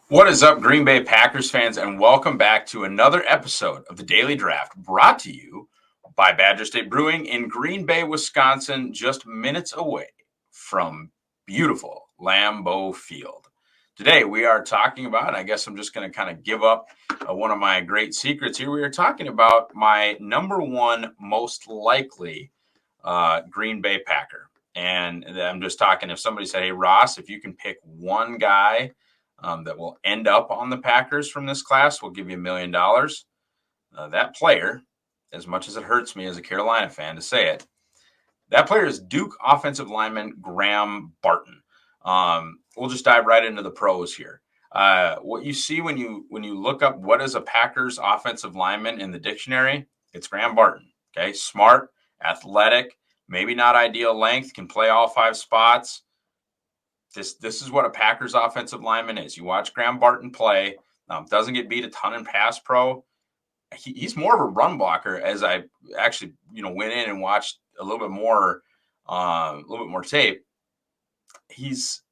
What is up, Green Bay Packers fans, and welcome back to another episode of the Daily Draft, brought to you by Badger State Brewing in Green Bay, Wisconsin, just minutes away from beautiful Lambeau Field. Today, we are talking about, I guess I'm just going to kind of give up one of my great secrets here. We are talking about my number one most likely Green Bay Packer. And I'm just talking, if somebody said, hey, Ross, if you can pick one guy that will end up on the Packers from this class, we'll give you $1 million. That player, as much as it hurts me as a Carolina fan to say it, that player is Duke offensive lineman Graham Barton. We'll just dive right into the pros here. What you see when you look up what is a Packers offensive lineman in the dictionary, it's Graham Barton. Okay, smart, athletic, maybe not ideal length, can play all five spots. This is what a Packers offensive lineman is. You watch Graham Barton play, doesn't get beat a ton in pass pro. He's more of a run blocker, as I actually went in and watched a little bit more tape. He's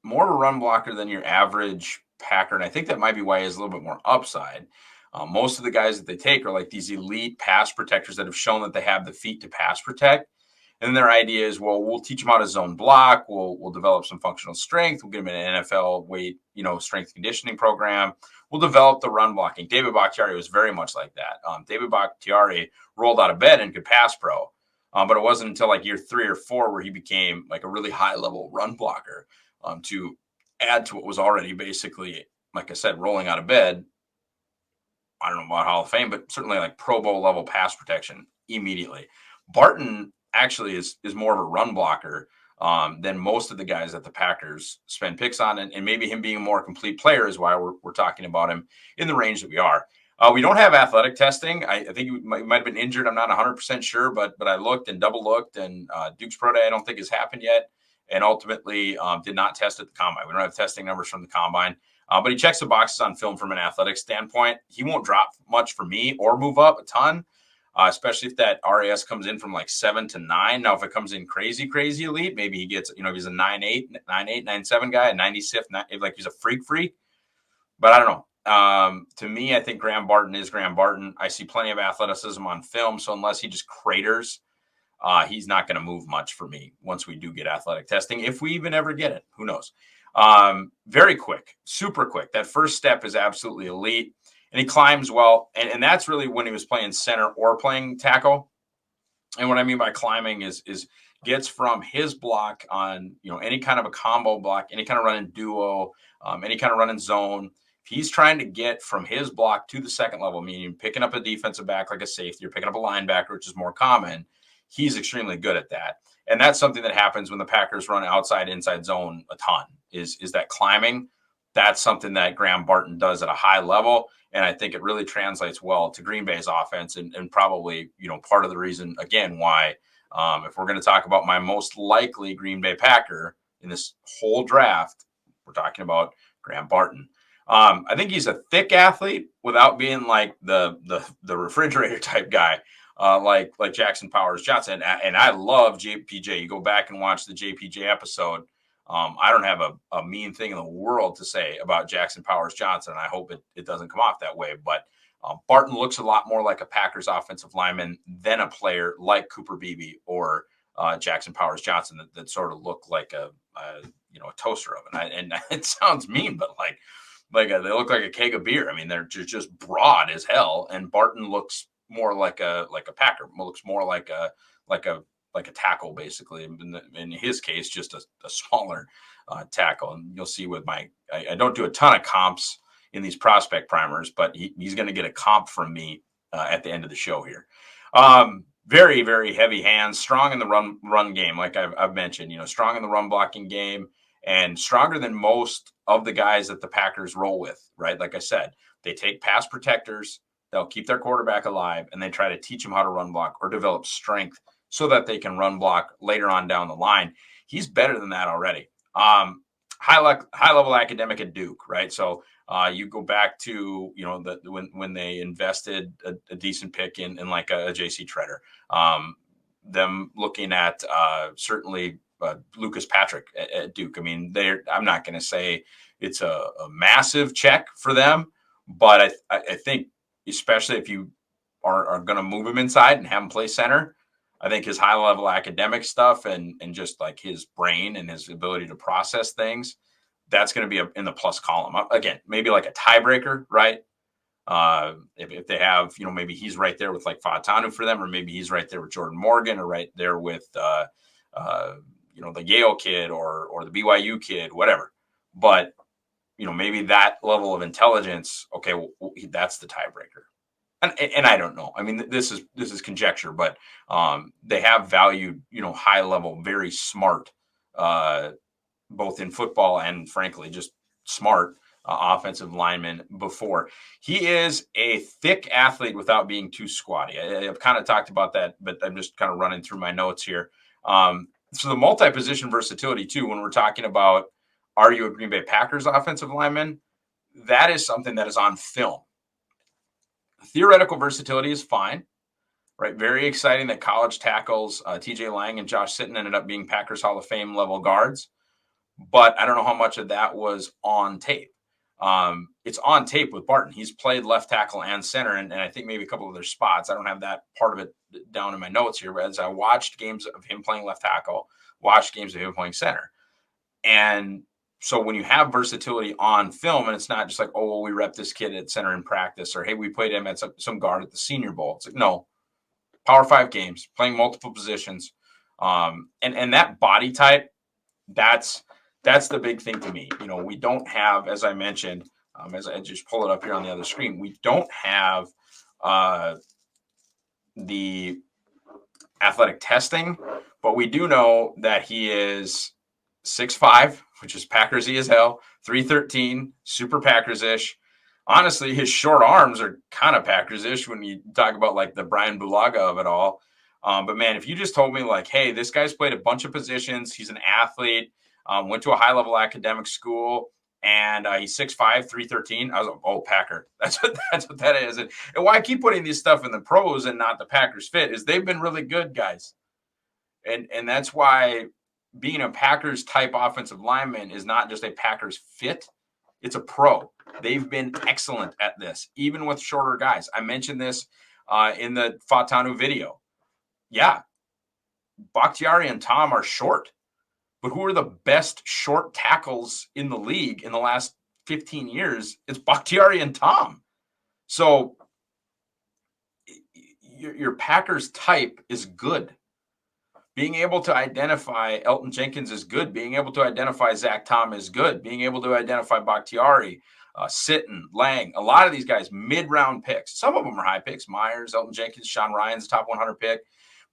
more of a run blocker than your average Packer, and I think that might be why he has a little bit more upside. Most of the guys that they take are like these elite pass protectors that have shown that they have the feet to pass protect. And their idea is, well, we'll teach them how to zone block. We'll develop some functional strength. We'll get them an NFL weight, strength conditioning program. We'll develop the run blocking. David Bakhtiari was very much like that. David Bakhtiari rolled out of bed and could pass pro. But it wasn't until like year 3 or 4 where he became like a really high level run blocker to add to what was already basically, like I said, rolling out of bed. I don't know about Hall of Fame, but certainly like Pro Bowl level pass protection immediately. Barton actually is more of a run blocker than most of the guys that the Packers spend picks on. And maybe him being a more complete player is why we're talking about him in the range that we are. We don't have athletic testing. I think he might have been injured. I'm not 100% sure, but I looked and double looked, and Duke's Pro Day I don't think has happened yet, and ultimately did not test at the Combine. We don't have testing numbers from the Combine. But he checks the boxes on film from an athletic standpoint. He won't drop much for me or move up a ton, especially if that RAS comes in from like 7 to 9. Now, if it comes in crazy elite, maybe he gets, if he's a 9.8, 9.8, 9.7 guy, a 90 SIF, if like he's a freak. But I don't know. To me, I think Graham Barton is Graham Barton. I see plenty of athleticism on film, so unless he just craters, he's not going to move much for me once we do get athletic testing. If we even ever get it, who knows? Very quick, super quick. That first step is absolutely elite, and he climbs well. And that's really when he was playing center or playing tackle. And what I mean by climbing is gets from his block on, any kind of a combo block, any kind of running duo, any kind of running zone. If he's trying to get from his block to the second level, meaning picking up a defensive back like a safety or picking up a linebacker, which is more common, he's extremely good at that. And that's something that happens when the Packers run inside zone a ton is that climbing. That's something that Graham Barton does at a high level. And I think it really translates well to Green Bay's offense and probably, part of the reason, again, why if we're going to talk about my most likely Green Bay Packer in this whole draft, we're talking about Graham Barton. I think he's a thick athlete without being like the refrigerator type guy. Like Jackson Powers Johnson. And I love JPJ. You go back and watch the JPJ episode. I don't have a mean thing in the world to say about Jackson Powers Johnson, and I hope it doesn't come off that way. But Barton looks a lot more like a Packers offensive lineman than a player like Cooper Beebe or Jackson Powers Johnson that sort of look like a toaster oven. And it sounds mean, but they look like a keg of beer. I mean, they're just broad as hell, and Barton looks more like a Packer. Looks more like a tackle, basically. In his case, just a smaller tackle. And you'll see with I don't do a ton of comps in these prospect primers, but he's going to get a comp from me at the end of the show here. Very, very heavy hands, strong in the run game, like I've mentioned. Strong in the run blocking game, and stronger than most of the guys that the Packers roll with. Right, like I said, they take pass protectors. They'll keep their quarterback alive, and they try to teach him how to run block or develop strength so that they can run block later on down the line. He's better than that already. High level academic at Duke, right? So you go back to when they invested a decent pick in like a J.C. Treader. Them looking at certainly Lucas Patrick at Duke. I mean, I'm not going to say it's a massive check for them. But I think, especially if you are going to move him inside and have him play center, I think his high level academic stuff and just like his brain and his ability to process things, that's going to be in the plus column. Again, maybe like a tiebreaker, right? If they have, maybe he's right there with like Fatanu for them, or maybe he's right there with Jordan Morgan, or right there with, the Yale kid or the BYU kid, whatever. But, maybe that level of intelligence, okay, that's the tiebreaker. And I don't know. I mean, this is conjecture, but they have valued, high level, very smart, both in football and frankly, just smart offensive lineman before. He is a thick athlete without being too squatty. I've kind of talked about that, but I'm just kind of running through my notes here. So the multi-position versatility too, when we're talking about, are you a Green Bay Packers offensive lineman? That is something that is on film. Theoretical versatility is fine, right? Very exciting that college tackles TJ Lang and Josh Sitton ended up being Packers Hall of Fame level guards. But I don't know how much of that was on tape. It's on tape with Barton. He's played left tackle and center, and I think maybe a couple of other spots. I don't have that part of it down in my notes here, but as I watched games of him playing left tackle, watched games of him playing center. And so when you have versatility on film, and it's not just like, oh, well, we rep this kid at center in practice, or hey, we played him at some guard at the Senior Bowl. It's like, no, Power 5 games, playing multiple positions. And that body type, that's the big thing to me. We don't have, as I mentioned, as I just pull it up here on the other screen, we don't have the athletic testing, but we do know that he is 6'5", which is Packers-y as hell, 313, super Packers-ish. Honestly, his short arms are kind of Packers-ish when you talk about like the Brian Bulaga of it all. But man, if you just told me like, hey, this guy's played a bunch of positions, he's an athlete, went to a high-level academic school, and he's 6'5", 313. I was like, oh, Packer. That's what that is. And why I keep putting this stuff in the pros and not the Packers fit is they've been really good, guys. And that's why being a Packers type offensive lineman is not just a Packers fit. It's a pro. They've been excellent at this, even with shorter guys. I mentioned this in the Fatanu video. Yeah, Bakhtiari and Tom are short. But who are the best short tackles in the league in the last 15 years? It's Bakhtiari and Tom. So your Packers type is good. Being able to identify Elton Jenkins is good. Being able to identify Zach Tom is good. Being able to identify Bakhtiari, Sitton, Lang, a lot of these guys, mid-round picks. Some of them are high picks. Myers, Elton Jenkins, Sean Ryan's top 100 pick.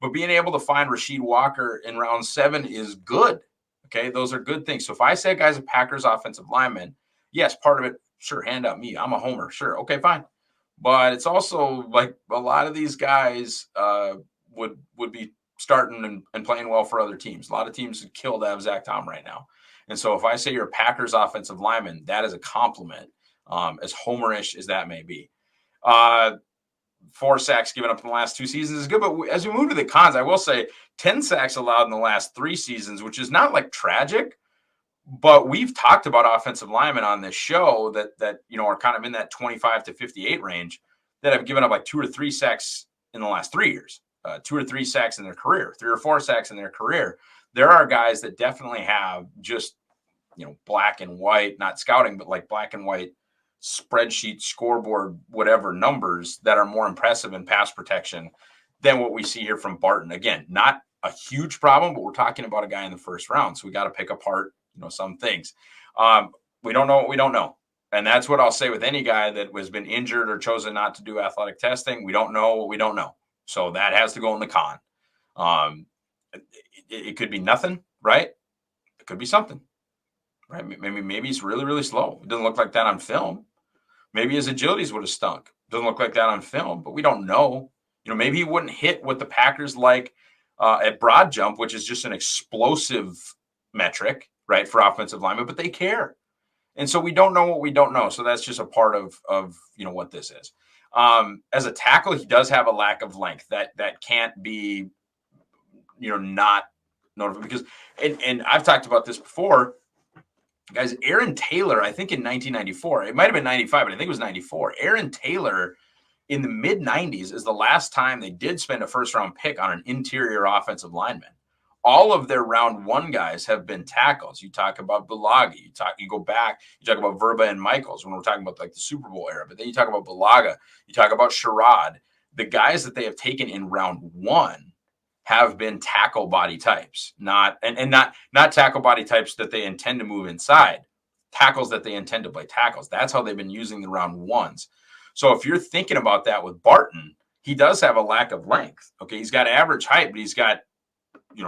But being able to find Rasheed Walker in round 7 is good. Okay, those are good things. So if I say a guy's a Packers offensive lineman, yes, part of it, sure, hand out me. I'm a homer. Sure, okay, fine. But it's also like a lot of these guys would be starting and playing well for other teams. A lot of teams would kill to have Zach Tom right now. And so if I say you're a Packers offensive lineman, that is a compliment, as homerish as that may be. 4 sacks given up in the last 2 seasons is good. But as we move to the cons, I will say 10 sacks allowed in the last 3 seasons, which is not like tragic. But we've talked about offensive linemen on this show that are kind of in that 25 to 58 range that have given up like 2 or 3 sacks in the last 3 years, 2 or 3 sacks in their career, 3 or 4 sacks in their career. There are guys that definitely have just, black and white, not scouting, but like black and white spreadsheet, scoreboard, whatever numbers that are more impressive in pass protection than what we see here from Barton. Again, not a huge problem, but we're talking about a guy in the first round. So we got to pick apart, some things. We don't know what we don't know. And that's what I'll say with any guy that has been injured or chosen not to do athletic testing. We don't know what we don't know. So that has to go in the con. It could be nothing, right? It could be something, right? Maybe he's really, really slow. It doesn't look like that on film. Maybe his agilities would have stunk. Doesn't look like that on film, but we don't know. Maybe he wouldn't hit what the Packers like at broad jump, which is just an explosive metric, right, for offensive linemen, but they care. And so we don't know what we don't know. So that's just a part of what this is. As a tackle, he does have a lack of length that can't be, not notified because, and I've talked about this before. Guys, Aaron Taylor, I think in 1994, it might have been 95, but I think it was 94. Aaron Taylor in the mid 90s is the last time they did spend a first round pick on an interior offensive lineman. All of their round one guys have been tackles. You talk about Bulaga, you go back, you talk about Verba and Michaels when we're talking about like the Super Bowl era, but then you talk about Bulaga, you talk about Sherrod. The guys that they have taken in round one have been tackle body types, not tackle body types that they intend to move inside, tackles that they intend to play tackles. That's how they've been using the round ones. So if you're thinking about that with Barton, he does have a lack of length. Okay, he's got average height, but he's got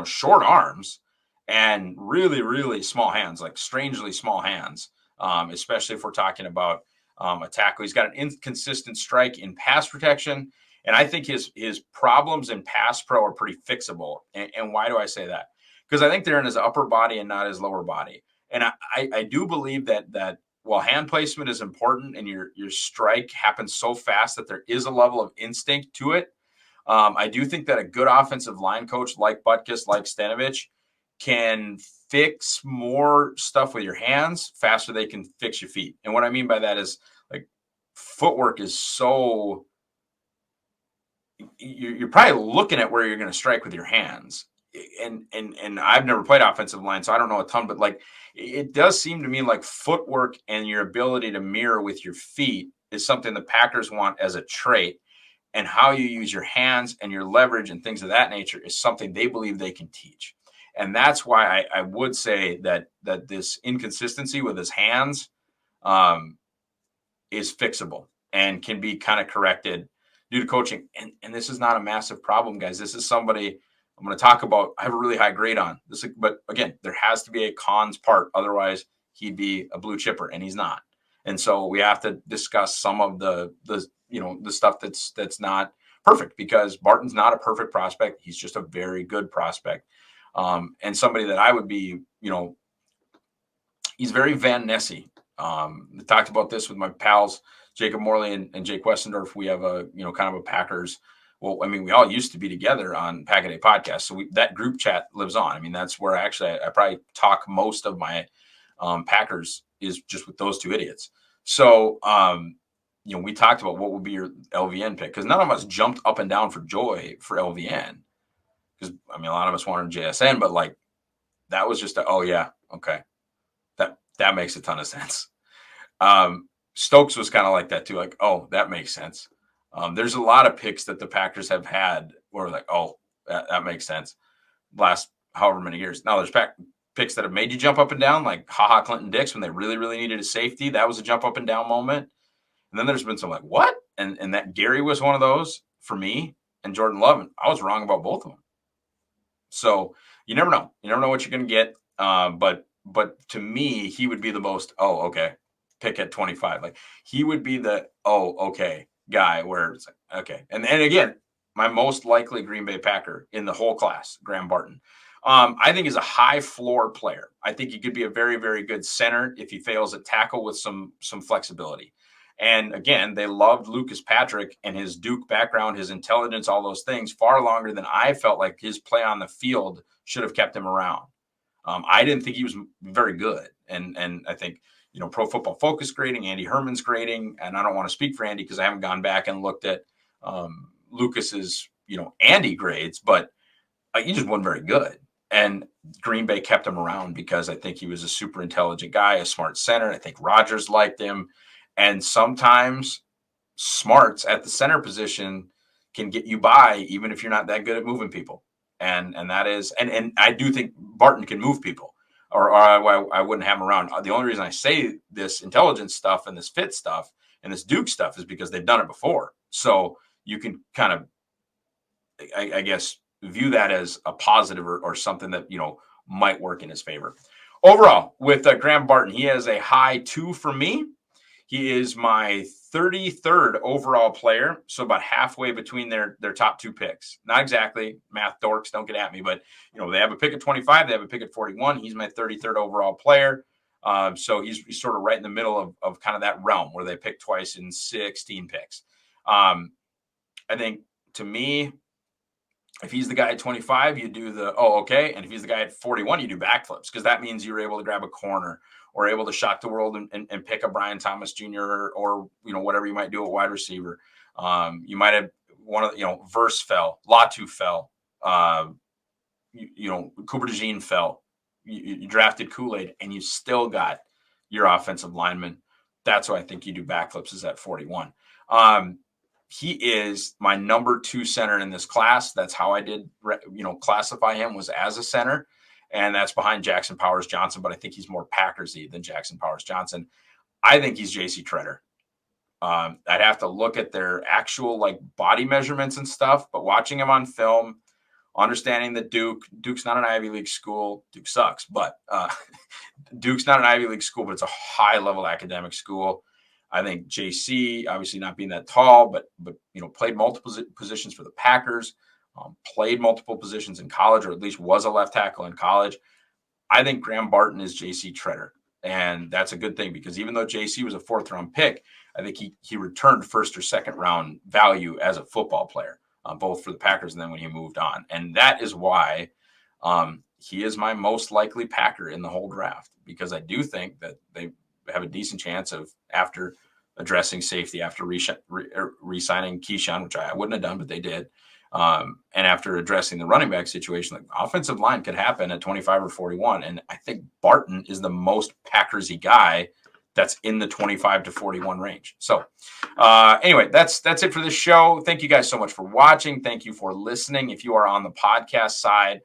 short arms and really, really small hands, like strangely small hands, especially if we're talking about a tackle. He's got an inconsistent strike in pass protection. And I think his problems in pass pro are pretty fixable. And why do I say that? Because I think they're in his upper body and not his lower body. And I do believe that while hand placement is important and your strike happens so fast that there is a level of instinct to it, I do think that a good offensive line coach like Butkus, like Stanovich, can fix more stuff with your hands faster than they can fix your feet. And what I mean by that is like footwork is so you're probably looking at where you're going to strike with your hands. And I've never played offensive line, so I don't know a ton, but like it does seem to me like footwork and your ability to mirror with your feet is something the Packers want as a trait. And how you use your hands and your leverage and things of that nature is something they believe they can teach. And that's why I would say that this inconsistency with his hands is fixable and can be kind of corrected due to coaching. And this is not a massive problem, guys. This is somebody I'm going to talk about. I have a really high grade on this, but again, there has to be a cons part. Otherwise, he'd be a blue chipper, and he's not. And so we have to discuss some of the stuff that's not perfect, because Barton's not a perfect prospect. He's just a very good prospect, and somebody that I would be, he's very Van Ness-y. I talked about this with my pals Jacob Morley and Jake Westendorf. We have a kind of a Packers. Well, I mean, we all used to be together on Pack a Day podcast, so that group chat lives on. I mean, that's where actually I probably talk most of my Packers is just with those two idiots. So, we talked about what would be your LVN pick, because none of us jumped up and down for joy for LVN, because I mean, a lot of us wanted JSN, but like that was just oh yeah, okay, that makes a ton of sense. Stokes was kind of like that too, like, oh, that makes sense. There's a lot of picks that the Packers have had where like, oh, that makes sense. Last however many years. Now there's picks that have made you jump up and down, like Clinton Dix when they really, really needed a safety. That was a jump up and down moment. And then there's been some like, what? And that Gary was one of those for me, and Jordan Love. And I was wrong about both of them. So you never know. You never know what you're going to get. But to me, he would be the most, oh, okay, pick at 25. Like he would be the, oh, okay guy where it's like, okay. And again, my most likely Green Bay Packer in the whole class, Graham Barton. I think is a high floor player. I think he could be a very, very good center if he fails at tackle with some flexibility. And again, they loved Lucas Patrick and his Duke background, his intelligence, all those things far longer than I felt like his play on the field should have kept him around. I didn't think he was very good. And I think, Pro Football Focus grading, Andy Herman's grading, and I don't want to speak for Andy because I haven't gone back and looked at Lucas's, Andy grades, but he just wasn't very good. And Green Bay kept him around because I think he was a super intelligent guy, a smart center. I think Rodgers liked him. And sometimes smarts at the center position can get you by, even if you're not that good at moving people. And that is, and I do think Barton can move people, or I wouldn't have him around. The only reason I say this intelligence stuff and this fit stuff and this Duke stuff is because they've done it before. So you can kind of, I guess, view that as a positive or something that, might work in his favor. Overall, with Graham Barton, he has a high 2 for me. He is my 33rd overall player, so about halfway between their top two picks. Not exactly, math dorks, don't get at me, but they have a pick at 25, they have a pick at 41. He's my 33rd overall player. So he's sort of right in the middle of kind of that realm where they pick twice in 16 picks. I think, to me, If he's the guy at 25, you do the, oh, okay. And if he's the guy at 41, you do backflips, because that means you're able to grab a corner or able to shock the world and pick a Brian Thomas Jr. or, whatever you might do at wide receiver. You might have one of, Verse fell, Latu fell, Cooper DeJean fell. You drafted Kool-Aid and you still got your offensive lineman. That's why I think you do backflips is at 41. He is my number 2 center in this class. That's how I did, classify him, was as a center. And that's behind Jackson Powers Johnson, but I think he's more Packersy than Jackson Powers Johnson. I think he's JC Treader. I'd have to look at their actual body measurements and stuff, but watching him on film, understanding that Duke's not an Ivy League school. Duke sucks, but Duke's not an Ivy League school, but it's a high-level academic school. I think JC, obviously not being that tall, but played multiple positions for the Packers, played multiple positions in college, or at least was a left tackle in college. I think Graham Barton is JC Treader, and that's a good thing, because even though JC was a 4th-round pick, I think he returned 1st or 2nd round value as a football player, both for the Packers and then when he moved on. And that is why he is my most likely Packer in the whole draft, because I do think that they have a decent chance of, after addressing safety, after re-signing Keyshawn, which I wouldn't have done, but they did, and after addressing the running back situation, offensive line could happen at 25 or 41. And I think Barton is the most Packersy guy that's in the 25 to 41 range. So anyway, that's it for this show. Thank you guys so much for watching. Thank you for listening. If you are on the podcast side,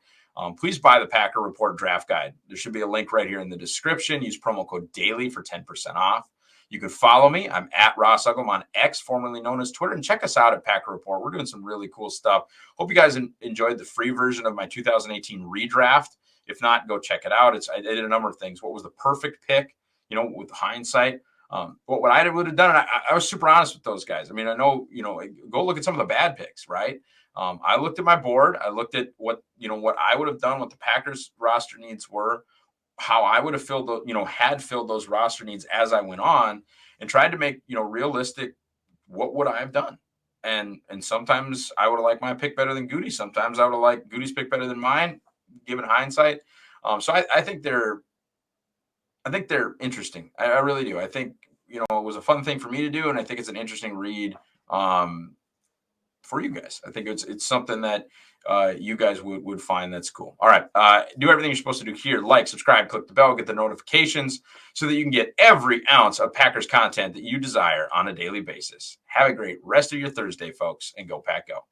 please buy the Packer Report Draft Guide. There should be a link right here in the description. Use promo code DAILY for 10% off. You can follow me. I'm at Ross Uglem on X, formerly known as Twitter, and check us out at Packer Report. We're doing some really cool stuff. Hope you guys enjoyed the free version of my 2018 redraft. If not, go check it out. I did a number of things. What was the perfect pick? With hindsight, what I would have done, and I was super honest with those guys. I mean, I know, go look at some of the bad picks, right? I looked at my board. I looked at what I would have done, what the Packers roster needs were, how I would have filled those roster needs as I went on, and tried to make, realistic, what would I have done? And sometimes I would have liked my pick better than Goody. Sometimes I would have liked Goody's pick better than mine, given hindsight. So I think they're interesting. I really do. I think, it was a fun thing for me to do, and I think it's an interesting read for you guys. I think it's something that you guys would find that's cool. All right. Do everything you're supposed to do here. Like, subscribe, click the bell, get the notifications so that you can get every ounce of Packers content that you desire on a daily basis. Have a great rest of your Thursday, folks, and go Pack Go.